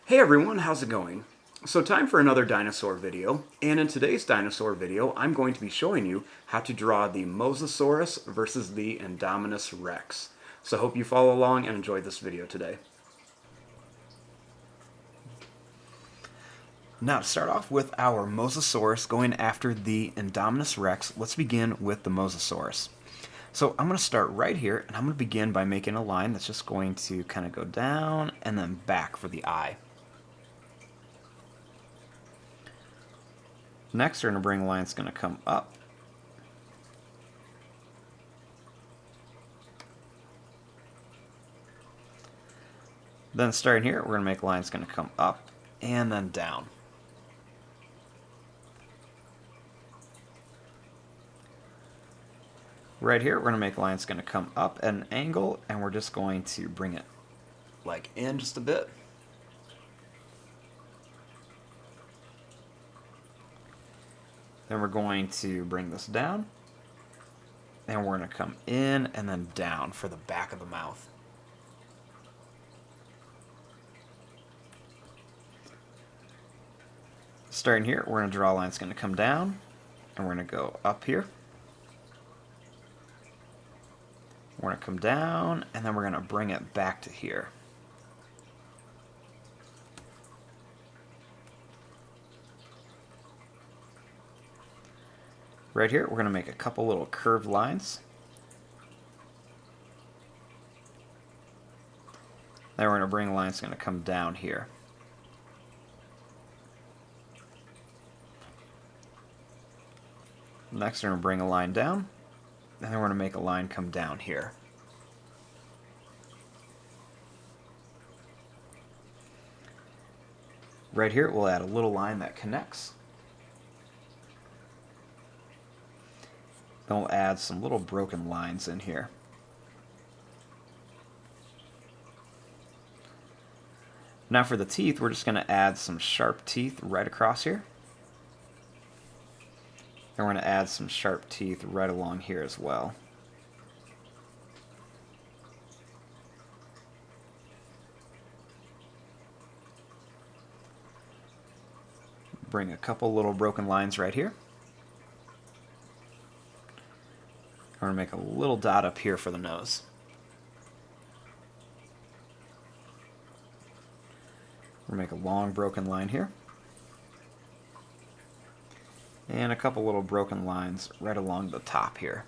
Hey everyone, how's it going? So time for another dinosaur video, and in today's dinosaur video I'm going to be showing you how to draw the Mosasaurus versus the Indominus Rex. So hope you follow along and enjoy this video today. Now to start off with our Mosasaurus going after the Indominus Rex, let's begin with the Mosasaurus. So I'm going to start right here, and I'm going to begin by making a line that's just going to kind of go down and then back for the eye. Next, we're going to bring a line that's going to come up. Then starting here, we're going to make a line that's going to come up and then down. Right here, we're going to make a line that's going to come up at an angle, and we're just going to bring it like in just a bit. Then we're going to bring this down, and we're going to come in and then down for the back of the mouth. Starting here, we're going to draw a line that's going to come down, and we're going to go up here. We're going to come down, and then we're going to bring it back to here. Right here, we're going to make a couple little curved lines. Then we're going to bring a line that's going to come down here. Next, we're going to bring a line down, and then we're going to make a line come down here. Right here, we'll add a little line that connects. Then we'll add some little broken lines in here. Now for the teeth, we're just going to add some sharp teeth right across here. And we're going to add some sharp teeth right along here as well. Bring a couple little broken lines right here. We're going to make a little dot up here for the nose. We're going to make a long broken line here. And a couple little broken lines right along the top here.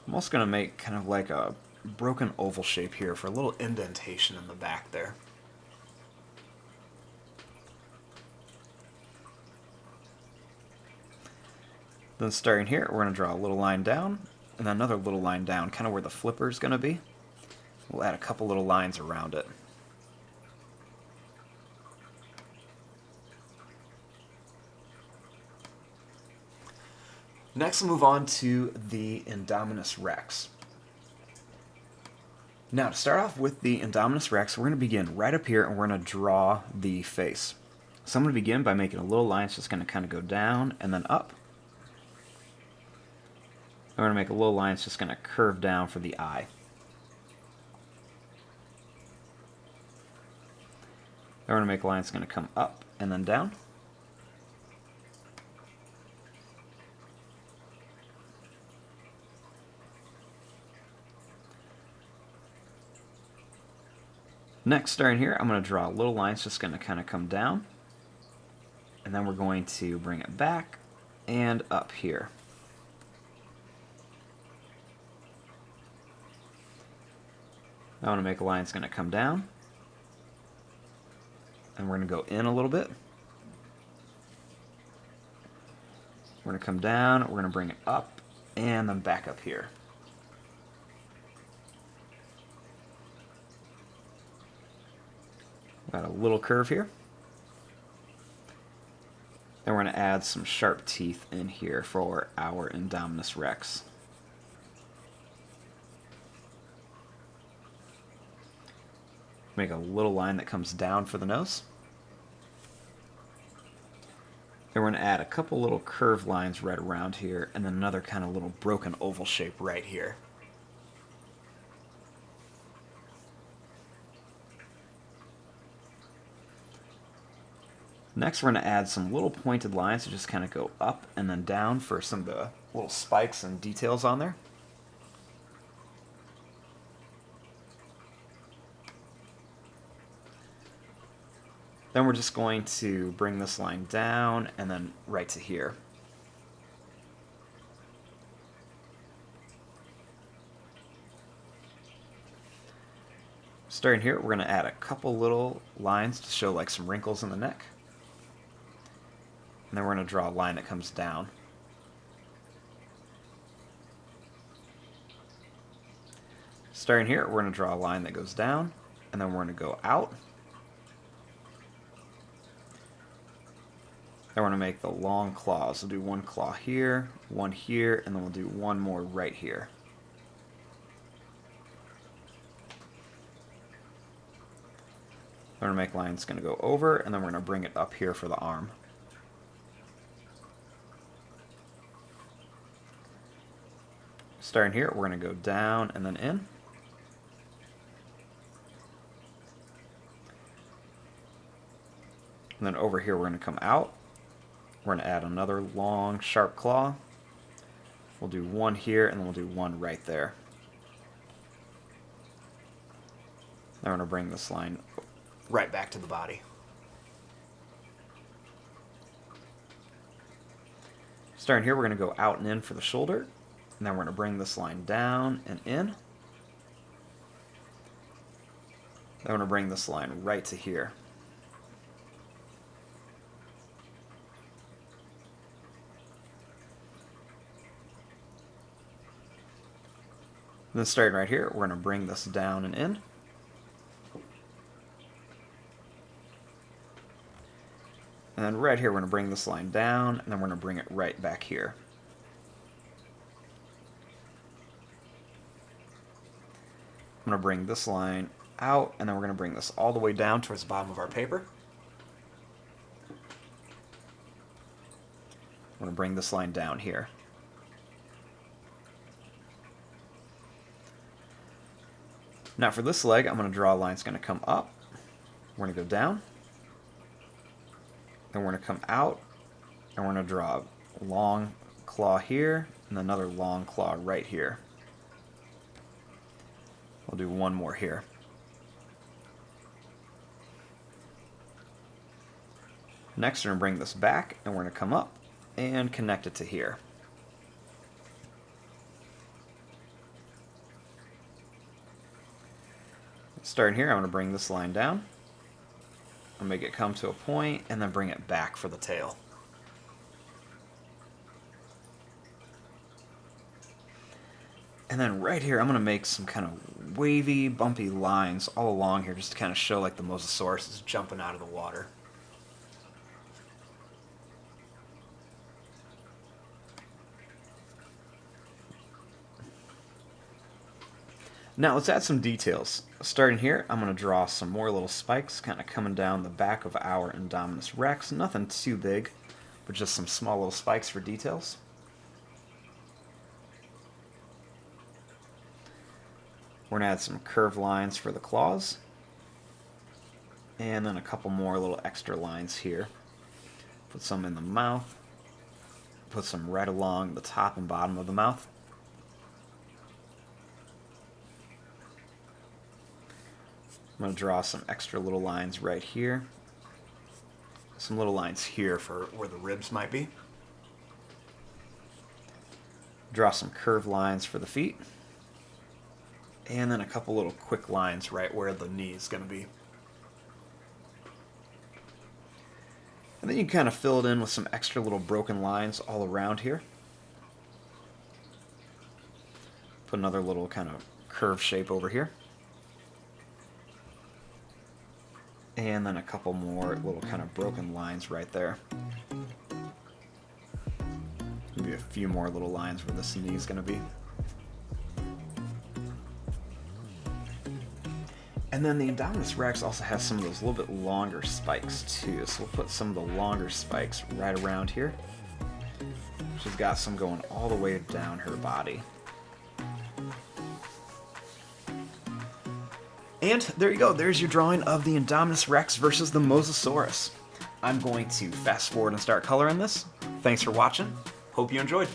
I'm also going to make kind of like a broken oval shape here for a little indentation in the back there. Then starting here, we're going to draw a little line down, and then another little line down, kind of where the flipper is going to be. We'll add a couple little lines around it. Next, we'll move on to the Indominus Rex. Now, to start off with the Indominus Rex, we're going to begin right up here, and we're going to draw the face. So I'm going to begin by making a little line that's just going to kind of go down and then up. I'm going to make a little line that's just going to curve down for the eye. Then we're going to make a line that's going to come up and then down. Next, starting here, I'm going to draw a little line that's just going to kind of come down. And then we're going to bring it back and up here. I want to make a line that's going to come down, and we're going to go in a little bit. We're going to come down, we're going to bring it up, and then back up here. Got a little curve here. Then we're going to add some sharp teeth in here for our Indominus Rex. Make a little line that comes down for the nose. Then we're going to add a couple little curved lines right around here, and then another kind of little broken oval shape right here. Next, we're going to add some little pointed lines to just kind of go up and then down for some of the little spikes and details on there. Then we're just going to bring this line down and then right to here. Starting here, we're going to add a couple little lines to show like some wrinkles in the neck. And then we're going to draw a line that comes down. Starting here, we're going to draw a line that goes down, and then we're going to go out. Then we're going to make the long claws. We'll do one claw here, and then we'll do one more right here. We're going to make lines going to go over, and then we're going to bring it up here for the arm. Starting here, we're going to go down and then in. And then over here, we're going to come out. We're going to add another long, sharp claw. We'll do one here, and then we'll do one right there. Then we're going to bring this line right back to the body. Starting here, we're going to go out and in for the shoulder. And then we're going to bring this line down and in. Then we're going to bring this line right to here. And then starting right here, we're going to bring this down and in. And then right here, we're going to bring this line down, and then we're going to bring it right back here. I'm going to bring this line out, and then we're going to bring this all the way down towards the bottom of our paper. I'm going to bring this line down here. Now for this leg, I'm going to draw a line that's going to come up. We're going to go down. Then we're going to come out, and we're going to draw a long claw here, and another long claw right here. We'll do one more here. Next, we're going to bring this back, and we're going to come up and connect it to here. Starting here, I'm going to bring this line down. I'll make it come to a point, and then bring it back for the tail. And then right here, I'm going to make some kind of wavy, bumpy lines all along here just to kind of show like the Mosasaurus is jumping out of the water. Now let's add some details. Starting here, I'm going to draw some more little spikes kind of coming down the back of our Indominus Rex. Nothing too big, but just some small little spikes for details. We're going to add some curved lines for the claws. And then a couple more little extra lines here. Put some in the mouth. Put some right along the top and bottom of the mouth. I'm going to draw some extra little lines right here. Some little lines here for where the ribs might be. Draw some curved lines for the feet. And then a couple little quick lines right where the knee is going to be. And then you kind of fill it in with some extra little broken lines all around here. Put another little kind of curved shape over here. And then a couple more little kind of broken lines right there. Maybe a few more little lines where this knee is going to be. And then the Indominus Rex also has some of those little bit longer spikes too. So we'll put some of the longer spikes right around here. She's got some going all the way down her body. And there you go. There's your drawing of the Indominus Rex versus the Mosasaurus. I'm going to fast forward and start coloring this. Thanks for watching. Hope you enjoyed.